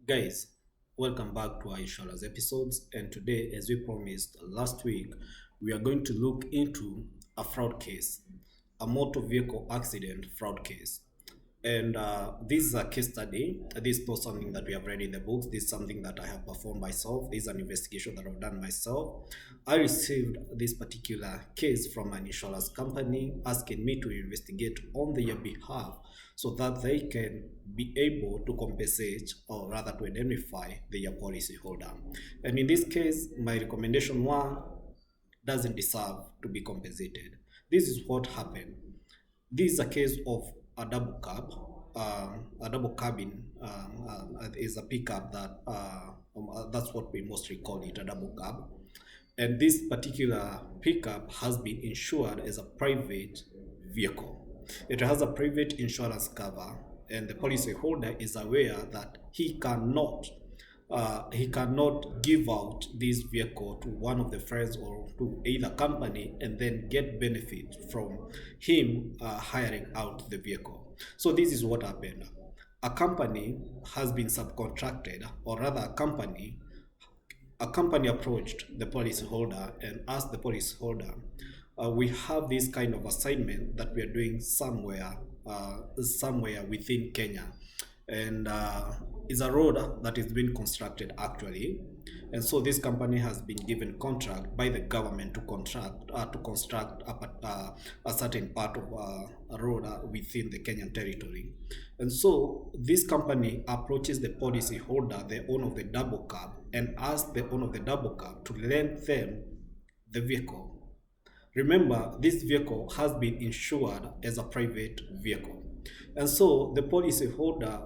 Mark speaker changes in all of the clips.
Speaker 1: Guys, welcome back to our insurance episodes. And today, as we promised last week, we are going to look into a fraud case, a motor vehicle accident fraud case. And this is a case study. This is not something that we have read in the books. This is something that I have performed myself. This is an investigation that I've done myself. I received this particular case from an insurance company asking me to investigate on their behalf so that they can be able to compensate or rather to indemnify their policy holder. And in this case, my recommendation one doesn't deserve to be compensated. This is what happened. This is a case of a double cab. A double cabin is a pickup that's what we mostly call it, a double cab. And this particular pickup has been insured as a private vehicle. It has a private insurance cover, and the policyholder is aware that he cannot give out this vehicle to one of the friends or to either company and then get benefit from him hiring out the vehicle. So this is what happened. A company has been subcontracted, or rather a company approached the policyholder and asked the policyholder, we have this kind of assignment that we are doing somewhere within Kenya, and it's a road that is being constructed actually. And so this company has been given contract by the government to construct a certain part of a road within the Kenyan territory. And so this company approaches the policy holder, the owner of the double cab, and asks the owner of the double cab to lend them the vehicle. Remember, this vehicle has been insured as a private vehicle. And so the policy holder,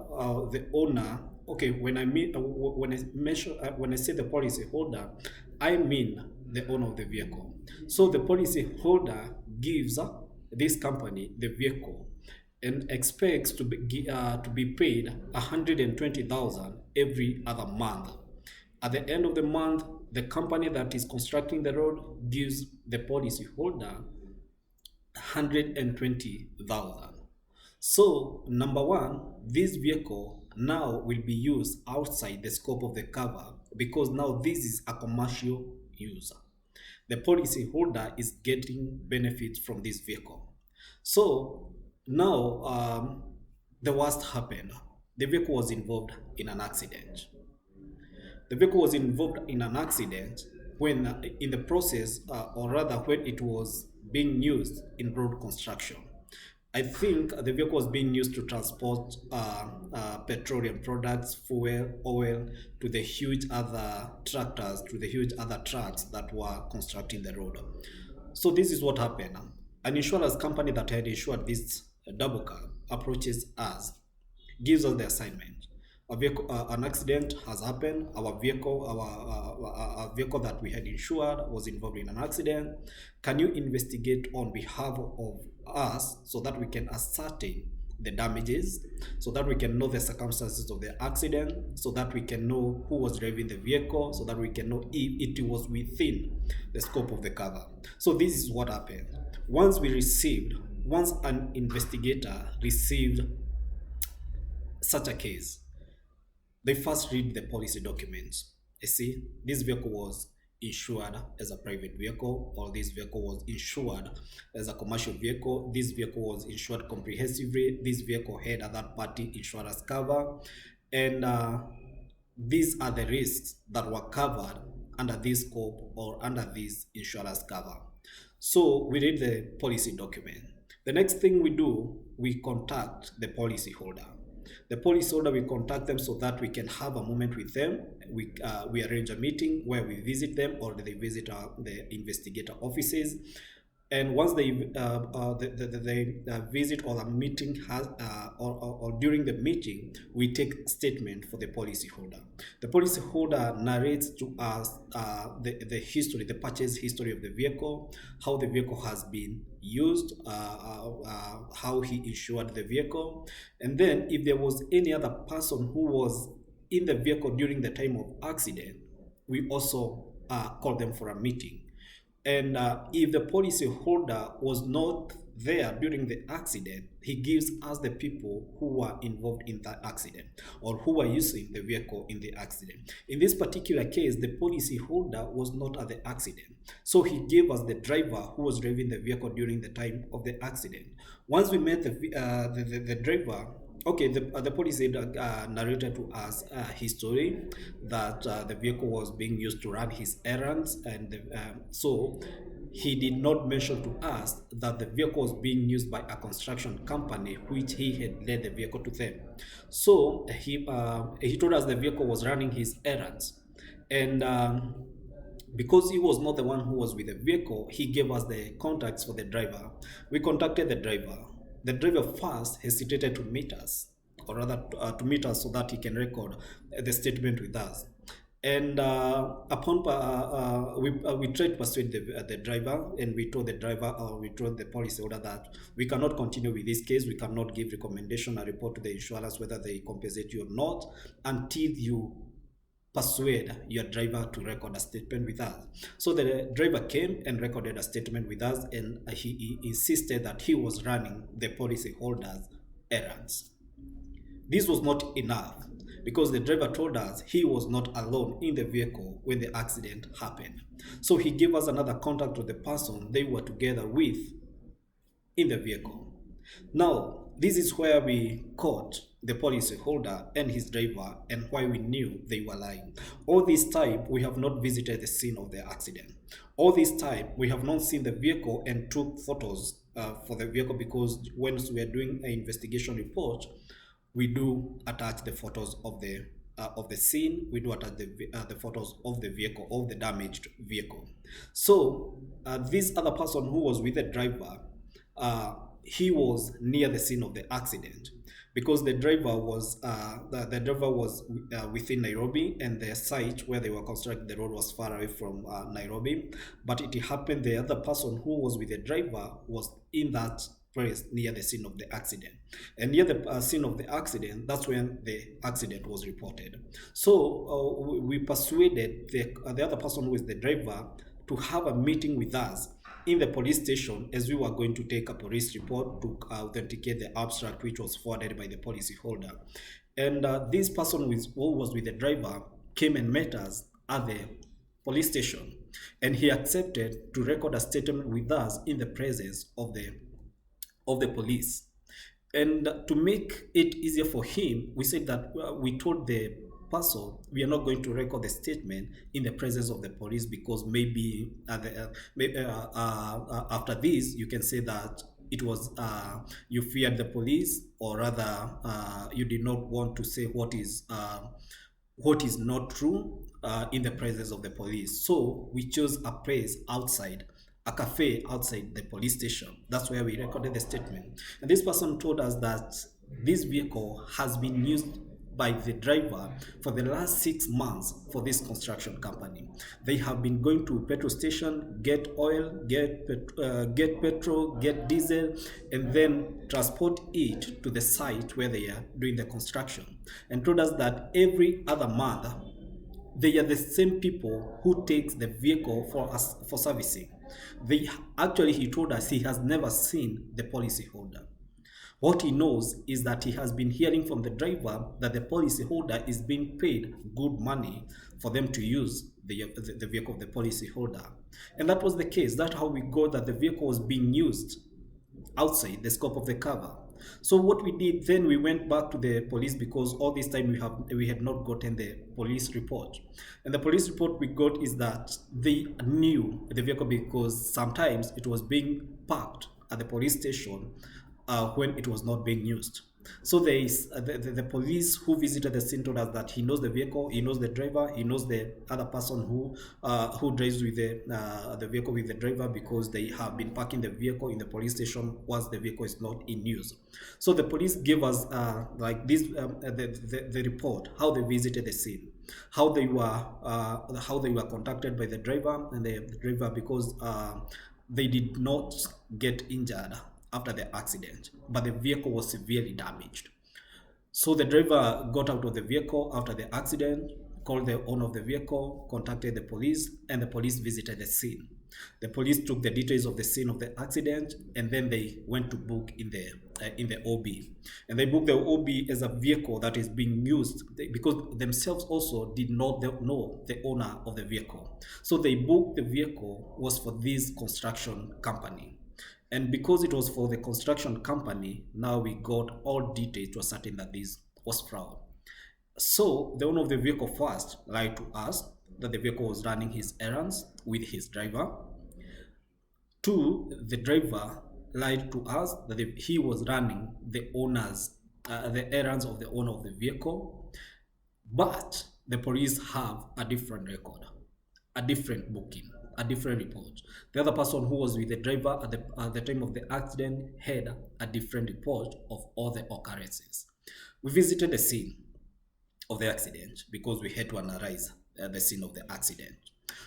Speaker 1: the owner, okay, when I say the policy holder, I mean the owner of the vehicle. So the policy holder gives this company the vehicle and expects to be paid 120,000 every other month. At the end of the month, the company that is constructing the road gives the policy holder 120,000. So, number one, this vehicle now will be used outside the scope of the cover because now this is a commercial use. The policy holder is getting benefits from this vehicle. So now the worst happened. The vehicle was involved in an accident. The vehicle was involved in an accident when, in the process, or rather, when it was being used in road construction. I think the vehicle was being used to transport petroleum products, fuel, oil to the huge other tractors, to the huge other trucks that were constructing the road. So this is what happened. An insurance company that had insured this double cab approaches us, gives us the assignment. An accident has happened. Our vehicle that we had insured was involved in an accident. Can you investigate on behalf of us so that we can ascertain the damages, so that we can know the circumstances of the accident, so that we can know who was driving the vehicle, so that we can know if it was within the scope of the cover. So this is what happened. Once an investigator received such a case, they first read the policy documents. You see, this vehicle was insured as a private vehicle, or this vehicle was insured as a commercial vehicle. This vehicle was insured comprehensively. This vehicle had a third-party insurance cover, and these are the risks that were covered under this scope or under this insurance cover. So we read the policy document. The next thing we do, we contact the policy holder. The policy holder, we contact them so that we can have a moment with them. We arrange a meeting where we visit them, or they visit the investigator offices. And once they visit or a meeting has or during the meeting, we take statement for the policy holder. The policy holder narrates to us the history, the purchase history of the vehicle, how the vehicle has been used, how he insured the vehicle, and then if there was any other person who was in the vehicle during the time of accident, we also call them for a meeting. And if the policy holder was not there during the accident, he gives us the people who were involved in that accident or who were using the vehicle in the accident. In this particular case, the policy holder was not at the accident. So he gave us the driver who was driving the vehicle during the time of the accident. Once we met the driver, okay, the police narrated to us his story that the vehicle was being used to run his errands, and so he did not mention to us that the vehicle was being used by a construction company which he had led the vehicle to them. So he told us the vehicle was running his errands, and because he was not the one who was with the vehicle, he gave us the contacts for the driver. We contacted the driver. The driver first hesitated to meet us, or rather to meet us so that he can record the statement with us. And we tried to persuade the driver, and we told the driver, we told the policy order that we cannot continue with this case. We cannot give recommendation or report to the insurance whether they compensate you or not until you persuade your driver to record a statement with us. So the driver came and recorded a statement with us, and he insisted that he was running the policy holder's errands. This was not enough because the driver told us he was not alone in the vehicle when the accident happened. So he gave us another contact to the person they were together with in the vehicle. Now, this is where we caught the policy holder and his driver, and why we knew they were lying. All this time, we have not visited the scene of the accident. All this time, we have not seen the vehicle and took photos for the vehicle, because once we are doing an investigation report, we do attach the photos of the scene. We do attach the photos of the vehicle, of the damaged vehicle. So this other person who was with the driver, he was near the scene of the accident, because the driver was within Nairobi, and the site where they were constructing the road was far away from Nairobi. But it happened the other person who was with the driver was in that place near the scene of the accident, and near the scene of the accident, that's when the accident was reported. So we persuaded the other person who is the driver to have a meeting with us in the police station, as we were going to take a police report to authenticate the abstract which was forwarded by the policy holder. And this person who was with the driver came and met us at the police station, and he accepted to record a statement with us in the presence of the police. And to make it easier for him, we said that we told the person we are not going to record the statement in the presence of the police, because maybe after this you can say that it was you feared the police, or rather you did not want to say what is not true in the presence of the police. So we chose a place outside, a cafe outside the police station. That's where we recorded the statement. And this person told us that this vehicle has been used by the driver for the last 6 months for this construction company. They have been going to petrol station, get oil, get petrol, get diesel, and then transport it to the site where they are doing the construction. And told us that every other month, they are the same people who takes the vehicle for servicing. He told us he has never seen the policy holder. What he knows is that he has been hearing from the driver that the policy holder is being paid good money for them to use the vehicle of the policy holder. And that was the case. That's how we got that the vehicle was being used outside the scope of the cover. So what we did then, we went back to the police, because all this time we had not gotten the police report. And the police report we got is that they knew the vehicle, because sometimes it was being parked at the police station when it was not being used. So the police who visited the scene told us that he knows the vehicle, he knows the driver, he knows the other person who drives with the vehicle with the driver, because they have been parking the vehicle in the police station once the vehicle is not in use. So the police gave us the report, how they visited the scene, how they were contacted by the driver and the driver, because they did not get injured after the accident, but the vehicle was severely damaged. So the driver got out of the vehicle after the accident, called the owner of the vehicle, contacted the police, and the police visited the scene. The police took the details of the scene of the accident, and then they went to book in the OB. And they booked the OB as a vehicle that is being used because themselves also did not know the owner of the vehicle. So they booked the vehicle was for this construction company. And because it was for the construction company, now we got all details to ascertain that this was fraud. So the owner of the vehicle first lied to us that the vehicle was running his errands with his driver. Two, the driver lied to us that he was running the errands of the owner of the vehicle. But the police have a different record, a different booking, a different report. The other person who was with the driver at the time of the accident had a different report of all the occurrences. We visited the scene of the accident because we had to analyze the scene of the accident.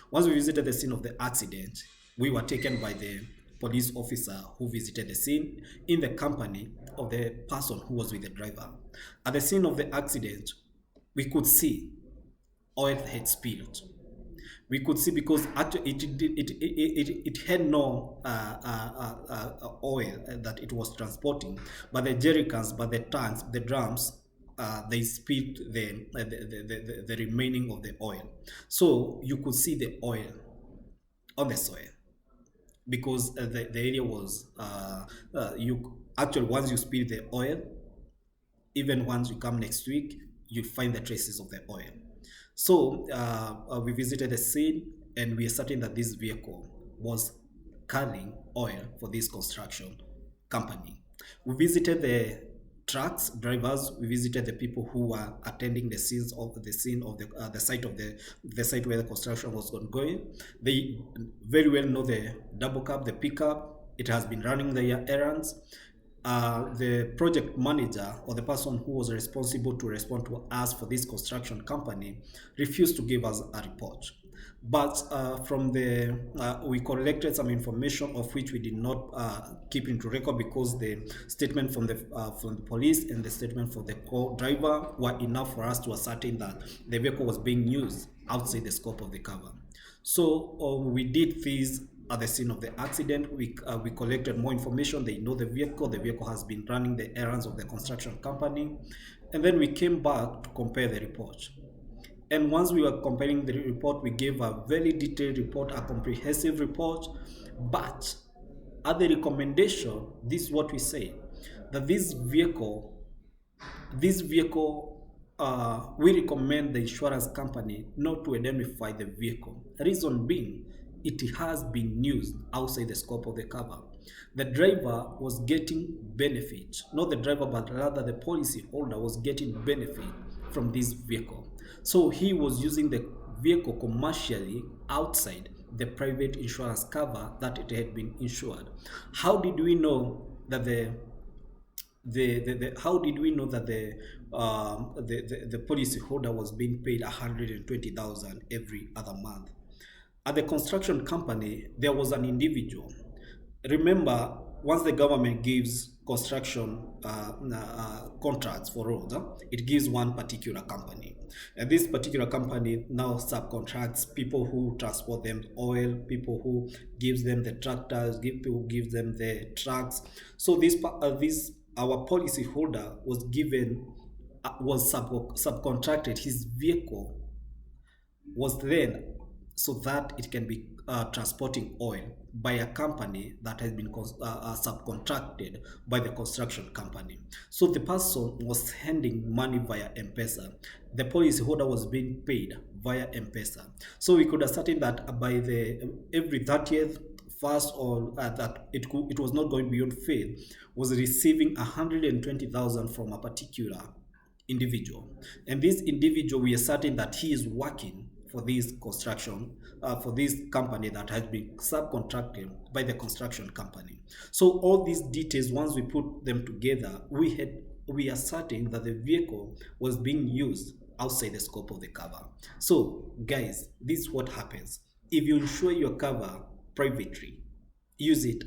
Speaker 1: Once we visited the scene of the accident, we were taken by the police officer who visited the scene in the company of the person who was with the driver. At the scene of the accident, we could see oil had spilled. We could see because actually it had no oil that it was transporting, but the jerry cans, but the tanks, the drums, they spilled the remaining of the oil. So you could see the oil on the soil because the area was you actually once you spill the oil, even once you come next week, you find the traces of the oil. So we visited the scene and we are certain that this vehicle was carrying oil for this construction company. We visited the trucks drivers. We visited the people who were attending the scenes of the scene of the site of the site where the construction was ongoing. They very well know the double cab, the pickup. It has been running their errands. The project manager or the person who was responsible to respond to us for this construction company refused to give us a report. But from the we collected some information of which we did not keep into record because the statement from the police and the statement from the driver were enough for us to ascertain that the vehicle was being used outside the scope of the cover. So we did this at the scene of the accident. We collected more information. They know the vehicle has been running the errands of the construction company, and then we came back to compare the report. And once we were comparing the report, we gave a very detailed report, a comprehensive report. But at the recommendation, this is what we say, that this vehicle, we recommend the insurance company not to indemnify the vehicle. Reason being, it has been used outside the scope of the cover. The driver was getting benefit, not the driver, but rather the policy holder was getting benefit from this vehicle. So he was using the vehicle commercially outside the private insurance cover that it had been insured. How did we know that how did we know that the policy holder was being paid 120,000 every other month? At the construction company, there was an individual. Remember, once the government gives construction contracts for roads, it gives one particular company. And this particular company now subcontracts people who transport them oil, people who gives them the tractors, people who give them the trucks. So this our policy holder was given was subcontracted. His vehicle was then so that it can be transporting oil by a company that has been subcontracted by the construction company. So the person was sending money via M-Pesa. The policyholder was being paid via M-Pesa. So we could ascertain that by the every 30th, first, or that it was not going beyond faith, was receiving 120,000 from a particular individual. And this individual, we are certain that he is working for this construction, for this company that has been subcontracted by the construction company. So all these details, once we put them together, we are certain that the vehicle was being used outside the scope of the cover. So guys, this is what happens. If you insure your cover privately, use it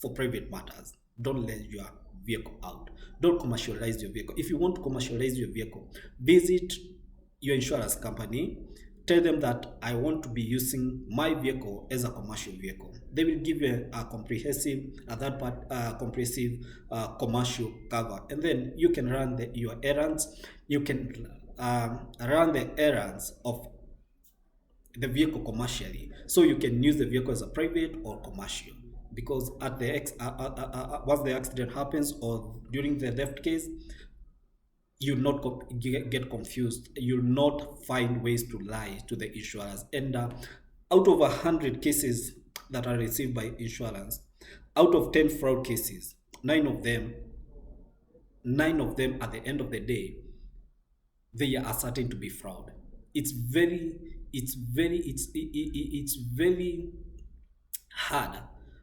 Speaker 1: for private matters. Don't let your vehicle out. Don't commercialize your vehicle. If you want to commercialize your vehicle, visit your insurance company, tell them that I want to be using my vehicle as a commercial vehicle. They will give you a comprehensive, comprehensive commercial cover, and then you can run your errands. You can run the errands of the vehicle commercially, so you can use the vehicle as a private or commercial. Because at the once the accident happens or during the theft case, you'll not get confused. You'll not find ways to lie to the insurers. And out of 100 cases that are received by insurance, out of 10 fraud cases, nine of them at the end of the day, they are certain to be fraud. It's very hard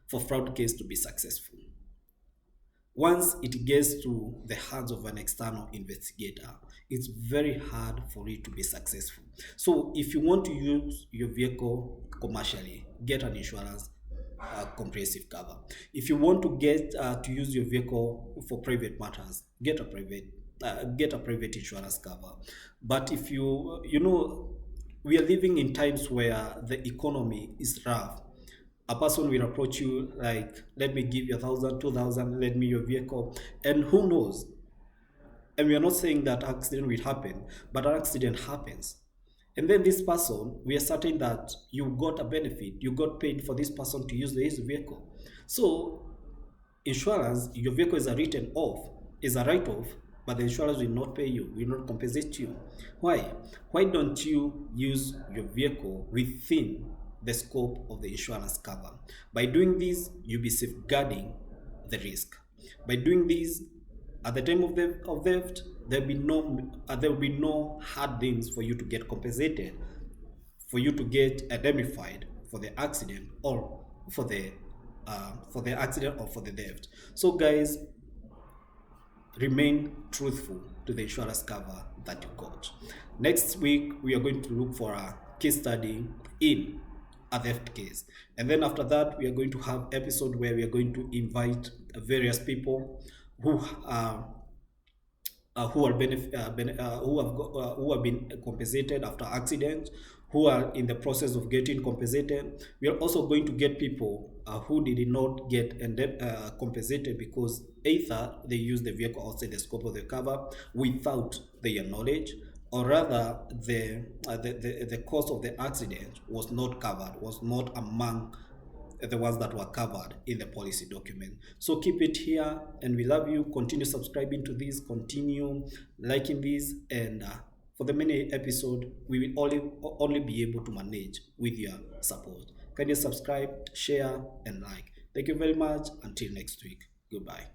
Speaker 1: for fraud case to be successful. Once it gets to the hands of an external investigator, it's very hard for it to be successful. So if you want to use your vehicle commercially, get an insurance comprehensive cover. If you want to get to use your vehicle for private matters, get a private insurance cover. But if we are living in times where the economy is rough. A person will approach you like, let me give you 1,000, 2,000, let me your vehicle, and who knows? And we are not saying that accident will happen, but an accident happens. And then this person, we are certain that you got a benefit, you got paid for this person to use his vehicle. So insurance, your vehicle is a written off, is a write-off, but the insurance will not pay you, will not compensate you. Why? Why don't you use your vehicle within the scope of the insurance cover? By doing this, you'll be safeguarding the risk. By doing this, at the time of theft, there will be no hard things for you to get compensated, for you to get indemnified for the accident or for the accident or for the theft. So guys, remain truthful to the insurance cover that you got. Next week, we are going to look for a case study in a theft case, and then after that, we are going to have episode where we are going to invite various people who who are who have been compensated after accident, who are in the process of getting compensated. We are also going to get people who did not get compensated because either they used the vehicle outside the scope of the cover without their knowledge, or rather the cause of the accident was not covered, was not among the ones that were covered in the policy document. So keep it here, and we love you. Continue subscribing to this, continue liking this, and for the many episode, we will only be able to manage with your support. Can you subscribe, share, and like? Thank you very much. Until next week. Goodbye.